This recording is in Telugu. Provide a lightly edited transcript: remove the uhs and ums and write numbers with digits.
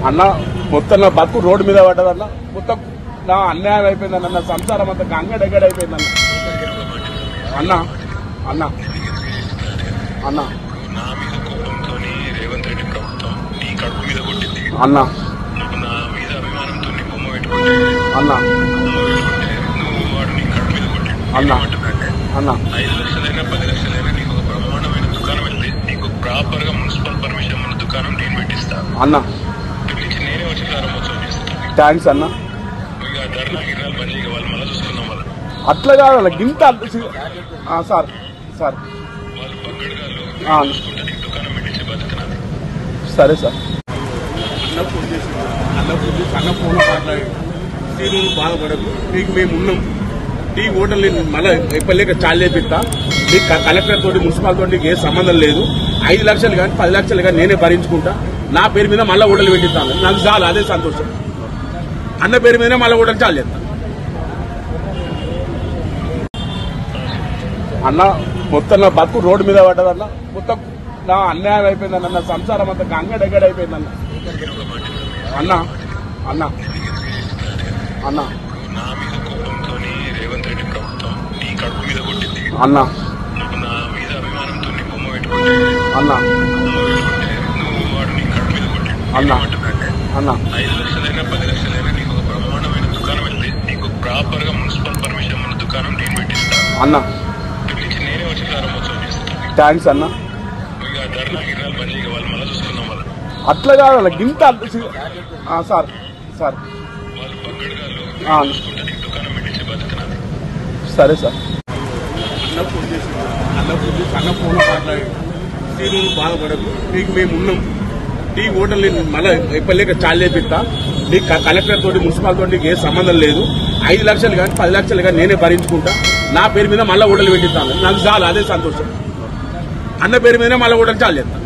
అన్న మొత్తం నా బతుకు రోడ్డు మీద పడ్డదన్న. మొత్తం నా అన్యాయం అయిపోయిందన్న. నా సంసారం అంతా గంగడెగ్గడ అయిపోయిందన్న. అన్న అన్న అన్న అన్న అన్న అన్న అన్న 5 లక్షలైనా 10 లక్షలైనా నీకు ఒక బ్రహ్మాండమైన దుకాణం వెళ్తే నీకు ప్రాపర్ గా మున్సిపల్ పర్మిషన్ ఉన్న దుకాణం నేను పెట్టిస్తా అన్న. నేనే వచ్చి ప్రారంభోత్సవం చేస్తాను. థ్యాంక్స్ అన్న. ఇక ధర్నా గిర్నాలు బంద్ చేయ వాళ్ళు మళ్ళీ చూసుకుందాం. వాళ్ళు అట్లా కాదు గింత సార్ సార్ వాళ్ళు పక్కడగాళ్ళు చూసుకుంటే నీకు దుకాణం పెట్టించే బాధ్యత నాది. సరే సార్. అన్న ఫోన్ మాట్లాడి నువ్వు బాధపడదు, నీకు మేము ఉన్నాం, నీ ఓటర్లు మళ్ళీ ఎప్పలేక చాలు చేపిస్తా, నీకు కలెక్టర్ తోటి మున్సిపల్ తోటి నీకు ఏ సంబంధం లేదు, 5 లక్షలు కానీ 10 లక్షలు కానీ నేనే భరించుకుంటా, నా పేరు మీద మళ్ళీ ఓటర్లు పెట్టిస్తాను, నాకు చాలు అదే సంతోషం. అన్న పేరు మీదనే మళ్ళీ ఓటర్లు చాలు చేస్తా. అన్న మొత్తం నా బతుకు రోడ్డు మీద పడ్డదన్న. మొత్తం నా అన్యాయం అయిపోయిందన్న. నా సంసారం అంతా గంగడెగ్గడ అయిపోయిందన్న. అన్న అన్న అన్న నా మీద కోపంతో రేవంత్ రెడ్డి ప్రభుత్వం నీ కడుపు మీద కొట్టింది అన్న. నా మీద అభిమానంతో నీ బొమ్మ పెట్టుకుంటే అన్న నువ్వు వాడు నీ కడుపు మీద కొట్టి అన్న అన్న 5 లక్షలైనా 10 లక్షలైనా నీకు ఒక బ్రహ్మాండమైన దుకాణం వెళ్తే నీకు ప్రాపర్ గా మున్సిపల్ పర్మిషన్ ఉన్న దుకాణం నేను పెట్టిస్తా. అన్న నేనే వచ్చి ప్రారంభోత్సవం చేస్తాను. థ్యాంక్స్ అన్న. ఇక ధర్నా గిర్నాలు బంద్ చేయ వాళ్ళు మళ్ళీ చూసుకుందాం. వాళ్ళు అట్లా కాదు గింత సార్ సార్ వాళ్ళు పక్కడగాళ్ళు చూసుకుంటే నీకు దుకాణం పెట్టించే బాధ్యత నాది. సరే సార్. అన్న ఫోన్ మాట్లాడి నువ్వు బాధపడదు, నీకు మేము ఉన్నాం, నీ ఓటర్లు మళ్ళీ ఎప్పలేక చాలు చేపిస్తా, నీకు కలెక్టర్ తోటి మున్సిపల్ తోటి నీకు ఏ సంబంధం లేదు, 5 లక్షలు కానీ 10 లక్షలు కానీ నేనే భరించుకుంటా, నా పేరు మీద మళ్ళీ ఓటర్లు పెట్టిస్తాను, నాకు చాలు అదే సంతోషం. అన్న పేరు మీదనే మళ్ళీ ఓటర్లు చాలు చేస్తా.